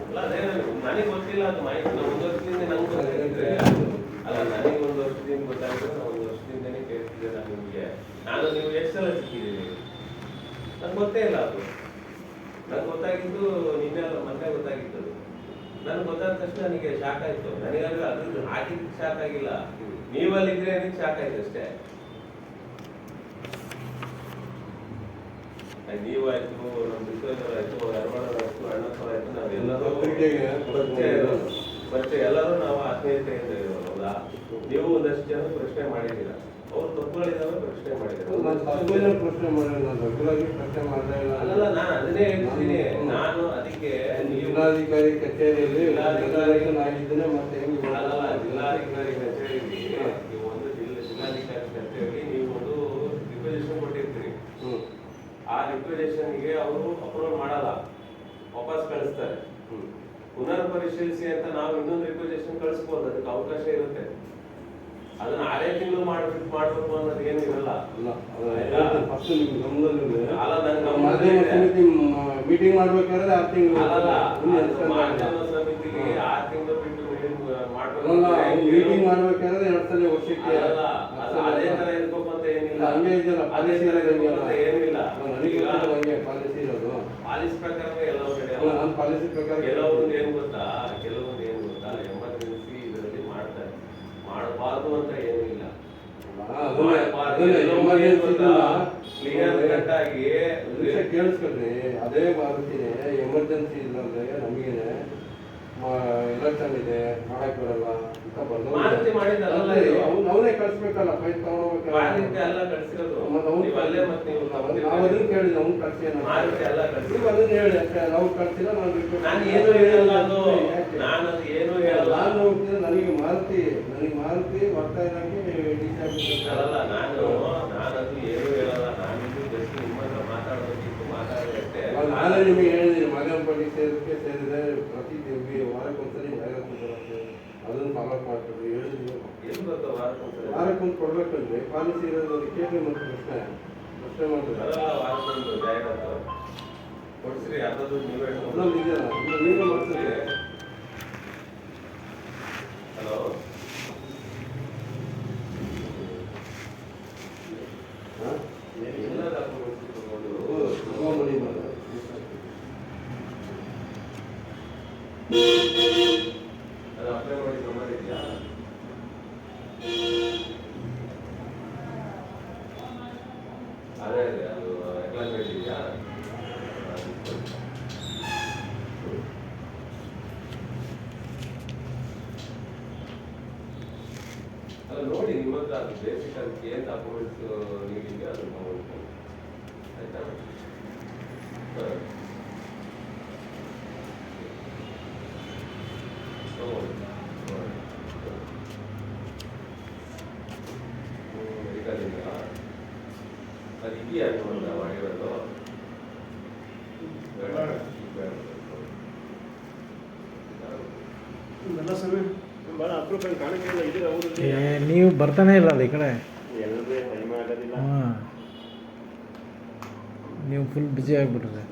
ಅಲ್ಲ ಅದೇ ನನಗೆ ಗೊತ್ತಿಲ್ಲ ಅದು ಮಾಹಿತಿ. ನಾನು ಒಂದು ವರ್ಷದಿಂದ ನಂಗೆ ಗೊತ್ತಾಗಿದ್ರೆ ಅಲ್ಲ, ನನಗೆ ಒಂದು ವರ್ಷದಿಂದ ಗೊತ್ತಾಗಿದ್ರೆ ನಾನು ಒಂದು ವರ್ಷದಿಂದನೇ ಕೇಳ್ತಿದ್ದೆ. ನಾನು ನಿಮಗೆ ನೀವು ಎಷ್ಟು ಸಲ ಸಿಕ್ಕಿದ್ದೀನಿ ನಂಗೆ ಗೊತ್ತೇ ಇಲ್ಲ. ಅದು ನಂಗೆ ಗೊತ್ತಾಗಿದ್ದು ನಿನ್ನೆ ಅಲ್ಲ ಮೊನ್ನೆ ಗೊತ್ತಾಗಿತ್ತು. ನನಗೆ ಗೊತ್ತಾದ ತಕ್ಷಣ ನನಗೆ ಶಾಕ್ ಆಯ್ತು. ನನಗಾದ್ರೆ ಅದ್ರದ್ದು ಹಾಕಿದ್ದಕ್ಕೆ ಶಾಕ್ ಆಗಿಲ್ಲ, ನೀವಲ್ಲಿದ್ರೆ ಅದಕ್ಕೆ ಶಾಕ್ ಆಯ್ತು ಅಷ್ಟೇ. ನೀವಾಯ್ತು, ನಮ್ಮ ಬಿಟ್ಟೋಯ್ತು, ಯರಮಣರಾಯ್ತು, ಅಣ್ಣಪ್ಪರ ಆಯ್ತು, ನಾವೆಲ್ಲರೂ ಪರಿಚಯ, ಎಲ್ಲರೂ ನಾವು ಆತ್ಮೀಯತೆಯಿಂದ ಇರೋಲ್ಲ. ನೀವು ಒಂದಷ್ಟು ಜನ ಪ್ರಶ್ನೆ ಮಾಡಿದ್ದೀರ, ಅವ್ರು ತಪ್ಪುಗಳಿದ್ದಾವೆ ಪ್ರಶ್ನೆ ಮಾಡಿದ್ದಾರೆ. ಅಲ್ಲ, ನಾನು ಅದನ್ನೇ ಹೇಳ್ತೀನಿ. ನಾನು ಅದಕ್ಕೆ ಜಿಲ್ಲಾಧಿಕಾರಿ ಕಚೇರಿಯಲ್ಲಿ ಜಿಲ್ಲಾಧಿಕಾರಿ ಕಚೇರಿಯಲ್ಲಿ ನೀವು ಒಂದು ಜಿಲ್ಲಾಧಿಕಾರಿ ಕಚೇರಿಯಲ್ಲಿ ನೀವು ಒಂದು ರಿಕ್ವೆಸೇಷನ್ ಕೊಟ್ಟಿರ್ತೀರಿ. ಆ ರಿಕ್ವೆಸೇಷನ್ಗೆ ಅವರು ಅಪ್ರೂವ್ ಮಾಡಲ್ಲ, ವಾಪಸ್ ಕಳಿಸ್ತಾರೆ. ಪುನರ್ ಪರಿಶೀಲಿಸಿ ಅಂತ ನಾವು ಇನ್ನೊಂದು ರಿಕ್ವೆಸೇಷನ್ ಕಳಿಸ್ಬೋದು, ಅದಕ್ಕೆ ಅವಕಾಶ ಇರುತ್ತೆ. ಅದನ್ನ 6 ತಿಂಗಳು ಮಾಡ್ಬೇಕು ಅನ್ನೋದು ಏನು ಇರಲ್ಲ. ಮೀಟಿಂಗ್ ಮಾಡ್ಬೇಕಾದ್ರೆ 6 ತಿಂಗಳು ಮಾಧ್ಯಮ ಸಮಿತಿಗೆ 6 ತಿಂಗಳು ಬಿಟ್ಟು ಮೀಟಿಂಗ್ ಮಾಡ್ಬೇಕಾದ್ರೆ 2 ಸಲ ವರ್ಷಕ್ಕೆ ಅದೇ ತರ ಇರ್ಬೇಕು ಅಂತ ಏನಿಲ್ಲ. ಹಂಗೆ ಇದೆಯಲ್ಲ, ಪಾಲಿಸಿ ಏನಿಲ್ಲ. ಪಾಲಿಸಿ ಇರೋದು ಪಾಲಿಸಿ ಪ್ರಕಾರ ಎಲ್ಲವೂ ಕಡೆ ಪಾಲಿಸಿ ಪ್ರಕಾರ ಕೆಲವೊಂದು ಏನು ಗೊತ್ತಾ, ಎಮರ್ಜೆನ್ಸಿ ಇದರಲ್ಲಿ ಮಾಡ್ತಾರೆ. ಮಾಡಬಾರ್ದು ಅಂತ ಏನೂ ಇಲ್ಲ. ಕ್ಲಿಯರ್ ಕಟ್ ಆಗಿ ಕೇಳಿಸ್ಕೊಳ್ರಿ. ಅದೇ ಮಾರುತಿನೇ ಎಮರ್ಜೆನ್ಸಿ ಇಲ್ಲಂದ್ರೆ ನಮಗೇನೆ ಎಲೆಕ್ಷನ್ ಇದೆ, ಮಾಡಕ್ ಬರಲ್ಲ ಅಂತ ಬಂದು ಅವನೇ ಕಳ್ಸ್ಬೇಕಲ್ಲ, ಫೈಲ್ ತಗೊಂಡೋಗ್ಬೇಕಲ್ಲ. ನಾವು ಅದನ್ನ ಕೇಳಿದ್ವಿ, ಅವ್ನು ಕಳ್ಸಿ ಅದನ್ನ ಹೇಳಿ ಅಷ್ಟೇ. ನಾವು ಕಳ್ಸಿಲ್ಲ, ನಾನು ಹೋಗ್ತೀನಿ. ನನಗೆ ಮಾರುತಿ ಬರ್ತಾ ಇರೋಕ್ಕೆ ನಾನೇ ನಿಮಗೆ ಹೇಳಿದ್ದೀನಿ, ಮಗನಪಲ್ಲಿ ಸೇರಿದೆ ಪ್ರತಿ ವಾರಕ್ಕೊಂದ್ಸರಿ ಜಾಗೃತಿ ಬರುತ್ತೆ, ಅದನ್ನು ಫಾಲೋ ಮಾಡ್ತೀವಿ. ಹೇಳಿದ್ವಿ ವಾರಕ್ಕೊಂದು ಕೊಡ್ಬೇಕಂದ್ರೆ ಪಾಲಿಸಿ ಇರೋದು ಕೇಳಿ ಮತ್ತು ಪ್ರಶ್ನೆ ನೀವೇ ಮಾಡ್ತೀರಿ. ಹಲೋ, ಅದು ಅಪ್ಲೈ ಮಾಡಿ ನಂಬರ್ ಇದೆಯಾ? ಅದೇ ಅದು ಅಕ್ಲಾಸ್ಮೆಂಟ್ ಇದೆಯಾ? ಅದು ನೋಡಿ, ನಿಮ್ಮ ಹತ್ರ ಅದು ಬೇಸಿಕ್ ಅದಕ್ಕೆ ಏನು ಡಾಕ್ಯುಮೆಂಟ್ಸ್ ನೀಡಿದೆ ಅದು ತಗೊಂಡು ಆಯ್ತಾ? ಅದು ಇದೆಯಾ ನಿಮ್ಮನ್ನ ಮಾಡಿರೋದು? ನೀವು ಬರ್ತಾನೆ ಇಲ್ಲ ಅಲ್ಲ ಈ ಕಡೆ. ನೀವು ಫುಲ್ ಬ್ಯುಸಿ ಆಗಿಬಿಟ್ರೆ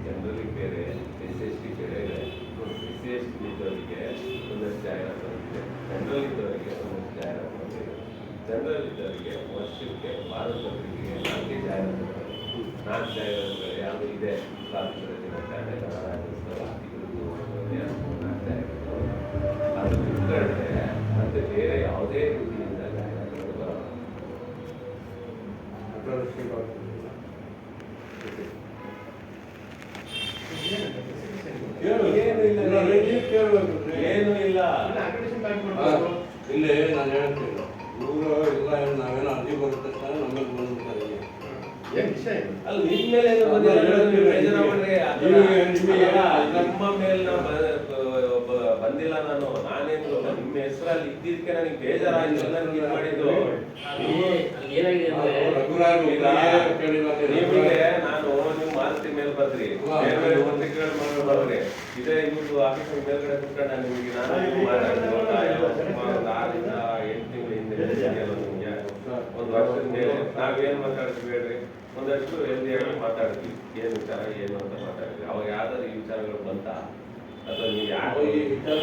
ಜನರಲಿ ಬೇರೆ, SC ಬೇರೆ ಇದೆ. SC ಇದ್ದವರಿಗೆ ಒಂದಷ್ಟು ಜಾಹೀರಾತು ಬಂದಿದೆ, ಜನರಲ್ ಇದ್ದವರಿಗೆ ಒಂದಷ್ಟು ಜಾಹೀರಾತು ಬಂದಿದೆ. ಜನರಲ್ ಇದ್ದವರಿಗೆ ವರ್ಷಕ್ಕೆ ಭಾರತ ಪತ್ರಿಕೆಗೆ 4 ಜಾಹೀರಾತುಗಳು, 4 ಜಾಹೀರಾತುಗಳು ಯಾವುದು ಇದೆ. ಸ್ವಾತಂತ್ರ್ಯ ದಿನಾಚರಣೆ, ಗಣರಾಜ್ಯೋತ್ಸವ, ಅದು ಬಿಟ್ಟರೆ ಮತ್ತೆ ಬೇರೆ ಯಾವುದೇ ರೀತಿಯಿಂದ ಜಾಹೀರಾತುಗಳು ಬರಲ್ಲ. ಏನು ಇಲ್ಲ. ಇಲ್ಲೇ ನಾನು ಹೇಳ್ತೀನಿ, ಇವರು ಎಲ್ಲ ನಾವೇನೋ ಅರ್ಜಿ ಬರುತ್ತೆ ನಮ್ಮಲ್ಲಿ ಬಂದ್ಬಿಡ್ತಾರೆ. ಅಲ್ಲ, ನಿಮ್ಮ ಮೇಲೆ ನಮ್ಮ ಮೇಲೆ ಬಂದಿಲ್ಲ. ನಾನೇನು ನಿಮ್ಮ ಹೆಸರಲ್ಲಿ ಇದ್ದಿದ್ದಕ್ಕೆ ನನಗೆ ಬೇಜಾರಾಗಿಲ್ಲ. ನನಗೆ ಮಾಡಿದ್ದು ನಿಮಗೆ ನಾನು ನೀವು ಮಾರುತಿ ಮೇಲೆ ಬರ್ರಿ, ಬೇರೆ ಬೇರೆ ಪತ್ರಿಕೆಗಳ ಮೇಲೆ ಬರ್ರಿ. ಇದೇ ಇವ್ರದ್ದು ಆಫೀಸ್ ಮೇಲ್ಗಡೆ ಕುತ್ಕೊಂಡು ನಾನು ನಿಮಗೆ ನಾನು ಮಾತಾಡ್ತೀನಿ ಸುಮಾರು ಒಂದು 6 ರಿಂದ 8 ತಿಂಗಳ ಹಿಂದೆ ನಿಮಗೆ ಒಂದು ವರ್ಷದ ಮೇಲೆ ನಾವೇನು ಮಾತಾಡ್ತೀವಿ ಹೇಳ್ರಿ, ಒಂದಷ್ಟು ಹೆಲ್ದಿಯಾಗಿ ಮಾತಾಡ್ತೀವಿ, ಏನು ವಿಚಾರ ಏನು ಅಂತ ಮಾತಾಡ್ತೀವಿ. ಅವಾಗ ಯಾವ್ದಾದ್ರು ಈ ವಿಚಾರಗಳು ಬಂತ ಅಥವಾ ನೀವು ಯಾಕೆ ಈ ವಿಚಾರ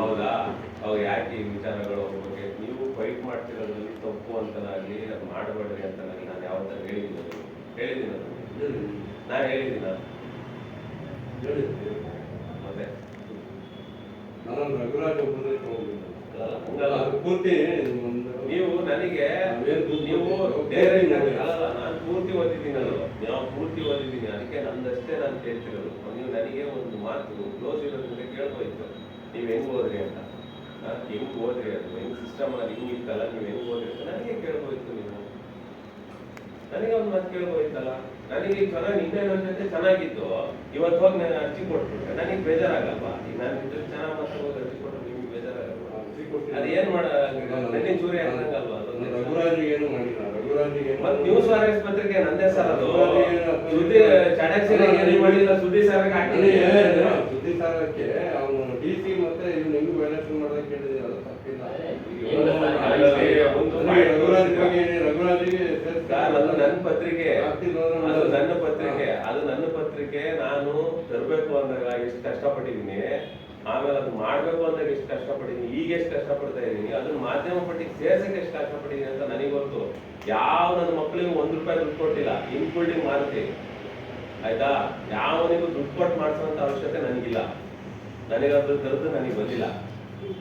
ಹೌದಾ ಅವಾಗ ಯಾಕೆ ಈ ವಿಚಾರಗಳು ಬಗ್ಗೆ ನೀವು ಫೈಟ್ ಮಾಡ್ತಿರೋದ್ರಲ್ಲಿ ತಪ್ಪು ಅಂತನಾಗಲಿ ಅದು ಮಾಡಬೇಡ್ರಿ ಅಂತನಾಗಲಿ ನಾನು ಯಾವತ್ತಾರು ಹೇಳಿದ್ದೀನಿ ನಾನು ಹೇಳಿದ್ದೀನ ಮತ್ತೆ ನಾನು ರಘುರಾಜ್ ಒಬ್ಬರೇ ಹಂಗಲ್ಲ ಪೂರ್ತಿ ನೀವು ನನಗೆ ನೀವು ಅಲ್ಲಲ್ಲ ನಾನು ಪೂರ್ತಿ ಓದಿದ್ದೀನಲ್ಲ, ನಾವು ಪೂರ್ತಿ ಓದಿದ್ದೀನಿ, ಅದಕ್ಕೆ ನಂದಷ್ಟೇ ನಾನು ಕೇಳ್ತಿರೋದು. ನೀವು ನನಗೆ ಒಂದು ಮಾತು ಕ್ಲೋಸ್ ಇರೋದ್ರಿಂದ ಕೇಳ್ಬೋಯ್ತು ನೀವು ಹೆಂಗ್ ಓದ್ರಿ ಅಂತ, ಹೆಂಗ್ ಓದ್ರಿ ಅದು ಹೆಂಗ್ ಸಿಸ್ಟಮ್ ಅಲ್ಲಿ ಹಿಂಗ್ ಇತ್ತಲ್ಲ, ನೀವು ಹೆಂಗ್ ಓದ್ರಿ ಅಂತ ನನಗೆ ಕೇಳ್ಬೋಯ್ತು. ನೀವು ನನಗೆ ಒಂದು ಮಾತು ಕೇಳ್ಬೋಯ್ತಲ್ಲ. ನನಗೆ ಈಗ ಚೆನ್ನಾಗಿ ನಿನ್ನೆ ನನ್ನ ಜೊತೆ ಚೆನ್ನಾಗಿದ್ದು ಇವತ್ತು ಹೋಗಿ ನಾನು ಅರ್ಜಿ ಕೊಟ್ಬಿಟ್ರೆ ನನಗೆ ಬೇಜಾರಾಗಲ್ವಾ? ಈಗ ನಾನು ಇದ್ರ ಚೆನ್ನಾಗಿ ಮಾತಾಡೋದು ಅರ್ಜಿ ಕೊಟ್ಟರೆ ನಿಮ್ಗೆ ಬೇಜಾರಾಗಲ್ವಾ? ಅದು ಏನ್ ಮಾಡ ನೆನ್ನೆ ಚೂರಿ ಆಗ್ದಂಗಲ್ವಾ? ರಘುರಾಜ್ಗೆ ಏನು ಮಾಡಿಲ್ಲ. ರಘುರಾಜ್ಗೆ ಮತ್ತೆ ನ್ಯೂಸ್ ವಾರಿಯರ್ಸ್ ಪತ್ರಿಕೆ ನಂದೇ ಸರ್, ಅದು ಸುದ್ದಿ ಚಾಣಕ್ಯ ಏನು ಮಾಡಿಲ್ಲ, ಸುದ್ದಿ ಸಾರಕ್ಕೆ ಹಾಕಿ ಸುದ್ದಿ ಸಾರಕ್ಕೆ ಅವನು DC ಮತ್ತೆ ಇವ್ನು ಹೆಂಗ್ ವ್ಯಾಲ್ಯೂಷನ್ ಮಾಡೋದಕ್ಕೆ ಹೇಳಿದ್ರೆ ಅದು ತಪ್ಪಿಲ್ಲ. ರಘುರಾಜ್ಗೆ ಅದು ನನ್ನ ಪತ್ರಿಕೆ, ಅದು ನನ್ನ ಪತ್ರಿಕೆ. ನಾನು ತರಬೇಕು ಅಂದಾಗ ಎಷ್ಟು ಕಷ್ಟಪಟ್ಟಿದ್ದೀನಿ, ಆಮೇಲೆ ಅದು ಮಾಡ್ಬೇಕು ಅಂದಾಗ ಎಷ್ಟು ಕಷ್ಟಪಟ್ಟಿದ್ದೀನಿ, ಈಗ ಎಷ್ಟು ಕಷ್ಟಪಡ್ತಾ ಇದ್ದೀನಿ, ಅದನ್ನ ಮಾಧ್ಯಮ ಪಟ್ಟಿಗೆ ಸೇರ್ಸಕ್ಕೆ ಎಷ್ಟು ಕಷ್ಟಪಟ್ಟಿದ್ದೀನಿ ಅಂತ ನನಗೆ ಗೊತ್ತು. ಯಾವ ನನ್ನ ಮಕ್ಕಳಿಗೆ ₹1 ದುಡ್ಡು ಕೊಟ್ಟಿಲ್ಲ, ಇನ್ಕ್ಲೂಡಿಂಗ್ ಮಾರುತಿ, ಆಯ್ತಾ? ಯಾವನಿಗೂ ದುಡ್ಡು ಕೊಟ್ಟು ಮಾಡಿಸೋಂಥ ಅವಶ್ಯಕತೆ ನನಗಿಲ್ಲ. ನನಗೆ ಅದ್ರ ತರದ್ದು ನನಗೆ ಬಂದಿಲ್ಲ.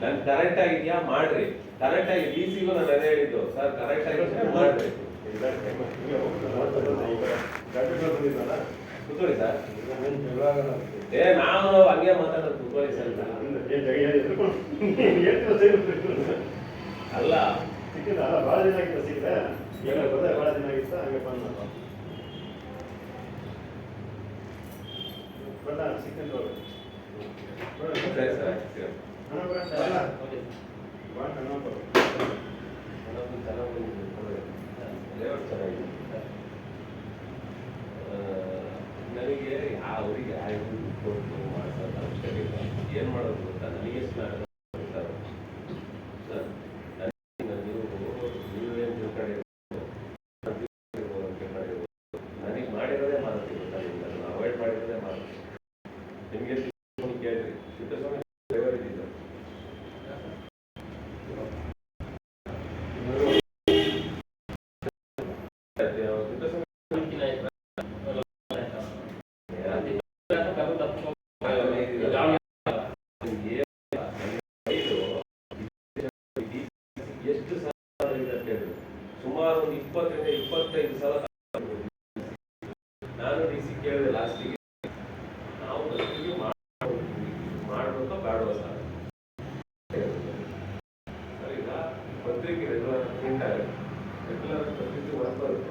ನನ್ ಕರೆಕ್ಟ್ ಆಗಿದ್ಯಾ ಮಾಡ್ರಿ, ಕರೆಕ್ಟ್ ಆಗಿ DC-ಗೂ ನಾನು ಅದೇ ಹೇಳಿದ್ದು, ಸರ್ ಕರೆಕ್ಟ್ ಆಗಿದ್ರೆ ಮಾಡ್ರಿ. ಕೂತ್ಕೊಳ್ಳಿ ಸರ್. ನಾವು ಹಂಗೆ ಮಾತಾಡೋದು, ಕೂತ್ಕೊಳ್ಳಿ ಸರ್. ಅಲ್ಲ ಬಹಳ ದಿನ ಆಗಿತ್ತು ಸಿಕ್ಕಿದೆ, ಬಹಳ ದಿನ ಆಗಿತ್ತು, ಹಂಗೆ ಬಂದ ಸಿಕ್ಕಂತ ನನಗೆ ಅವರಿಗೆ ಕೊಟ್ಟು ಮಾಡಿಸೋದು ಅವಶ್ಯಕತೆ ಇಲ್ಲ. ಏನ್ ಮಾಡೋದು ಗೊತ್ತಾ, ನನಗೆ ನೀವೇನು ತಿಳ್ಕೊಂಡಿರ್ಬೋದು, ನನಗೆ ಮಾಡಿರೋದೇ ಮಾಡ್ತೀವಿ ಗೊತ್ತಾ, ನಿಮ್ಗೆ ಅವಾಯ್ಡ್ ಮಾಡಿರೋದೇ ಮಾಡ್ತೀವಿ. ನಿಮಗೆ ಕೇಳ್ರಿ, ಸಿದ್ದಸ್ವಾಮಿ ಡ್ರೈವರ್ ಇದ್ದಿದ್ದು ಎಷ್ಟು ಸಲ ಸುಮಾರು ಒಂದು 20 ರಿಂದ 25 ಸಲ ನಾನು DC ಕೇಳಿದೆ ಲಾಸ್ಟಿಗೆ. ನಾವು ಫಸ್ಟಿಗೆ ಮಾಡ್ಬೇಕೋ ಬೇಡವ ಸರ್, ಈಗ ಪತ್ರಿಕೆ ರೆಗ್ಯುಲರ್ ಪ್ರಿಂಟ್ ಆಗುತ್ತೆ, ರೆಗ್ಯುಲರ್ ಪತ್ರಿಕೆ ವರ್ಕ್ ಬರುತ್ತೆ.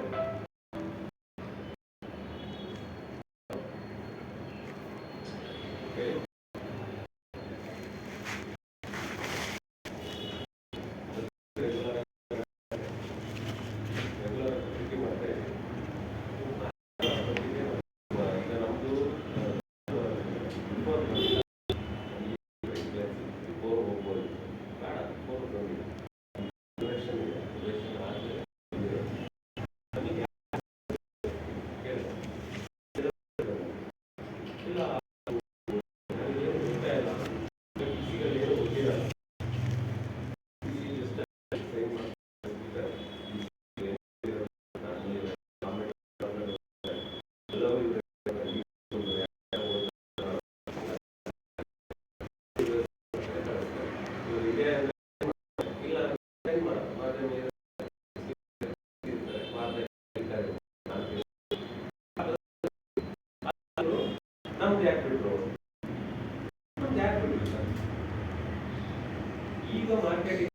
ನಮ್ದು ಯಾಕೆ ಬಿಟ್ರು, ಈಗ ಮಾರ್ಕೆಟಿಂಗ್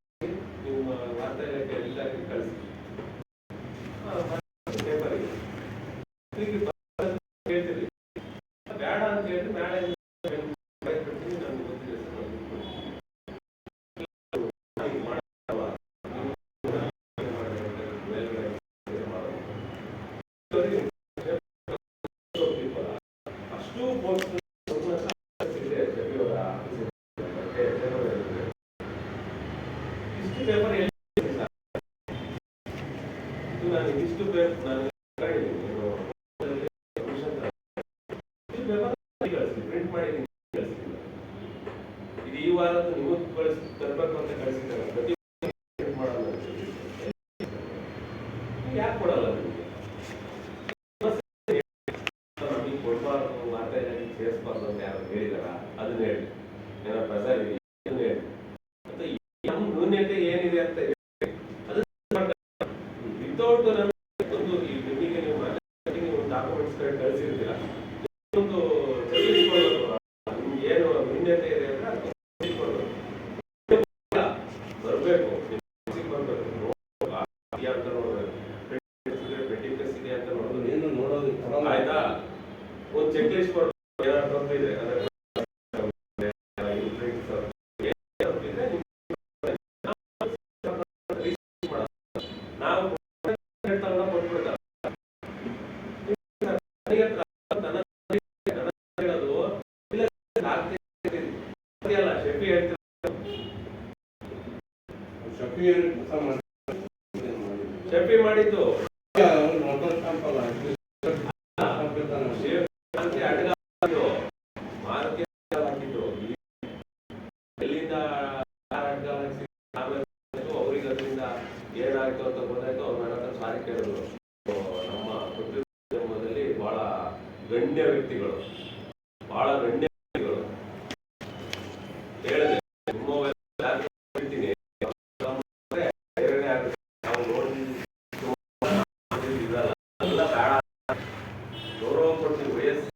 ನಿಮ್ಮ ವಾರ್ತಾ ಇಲಾಖೆ ಅಧಿಕಾರಿ ಕಳಿಸಿ ಪೇಪರಿಗೆ ಹೇಳ್ತೀರಿ, ಬೇಡ ಅಂತ ಹೇಳಿ ನಾಳೆ ಬಿಡ್ತೀನಿ, ನಮ್ಗೆ ಗೊತ್ತಿದೆ ಸರ್. ಅಷ್ಟು ಪ್ರಿಂಟ್ ಮಾಡಿ ಕಳಿಸ್ತೀನಿ. ಇದು ಈ ವಾರದ್ದು ನೀವು ತರಬೇಕು ಅಂತ ಕಳಿಸಿದ್ದಾರೆ. ಪ್ರತಿ ಪ್ರಿಂಟ್ ಮಾಡೋಣ ಯಾಕೆ ಕೊಡಲ್ಲ ನಿಮಗೆ? ನಮಗೆ ಕೊಡಬಾರ್ದು, ಮಾತಾಡಿ ಸೇರಿಸಬಾರ್ದು ಅಂತ ಯಾರು ಹೇಳಿದಾರ? ಅದನ್ನ ಹೇಳಿ. ಏನೋ ಪ್ರಸಾರ ಇದೆ ಅದನ್ನ ಹೇಳಿ. ಮತ್ತೆ ನಮ್ಮ ನ್ಯೂನ್ಯತೆ ಏನಿದೆ ಅಂತ ಹೇಳಿ. ಅದು ವಿತೌಟ್ ನಮಗೆ ಒಂದು ನಿಮಗೆ ನೀವು ಡಾಕ್ಯುಮೆಂಟ್ಸ್ ಕಳಿಸಿರ್ತೀರ, ಒಂದು ನಿಮ್ಗೆ ಏನು ನ್ಯೂನ್ಯತೆ ಇದೆ ಅಂದ್ರೆ ಅದು ಬರಬೇಕು, ಏನು ನೋಡೋದು ಆಯ್ತಾ? ಒಂದು ಚೆಕ್ ಲಿಸ್ಟ್ ಕೊಡ್ಬೇಕು. ಏನಾದ್ರು ತಪ್ಪು ಇದೆ ನಾವು ಶೆಫಿ ಮಾಡಿದ್ದು ಎಲ್ಲಿಂದ ಅವ್ರಿಗೆ ಅದರಿಂದ ಏನಾಯ್ತು ಅಂತ ಗೊತ್ತಾಯ್ತು. ಅವ್ರು ನನ್ನ ಹತ್ರ ಸಾರಿ ಕೇಳಿದ್ರು. ನಮ್ಮ ಕುಟುಂಬದಲ್ಲಿ ಬಹಳ ಗಣ್ಯ ವ್ಯಕ್ತಿಗಳು, ಬಹಳ ಗಣ್ಯ ವ್ಯಕ್ತಿಗಳು ಹೇಳಿದೆ ಹೇಳ್ತೀನಿ ನಾವು ನೋಡಿಲ್ಲ ಗೌರವ ಕೊಡ್ತೀವಿ. ವಯಸ್ಸು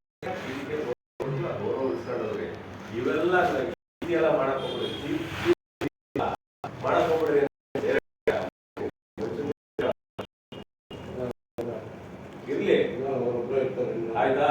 ಗೌರವ ಇಸ್ಕೊಂಡವ್ರಿಗೆ ಇವೆಲ್ಲ ಇದೆಲ್ಲ ಮಾಡಕ್ ಹೋಗ್ಬಿಡಿ, ಮಾಡಕ್ ಹೋಗ್ಬಿಡ್ರಿ. ಇರ್ಲಿ ಆಯ್ತಾ?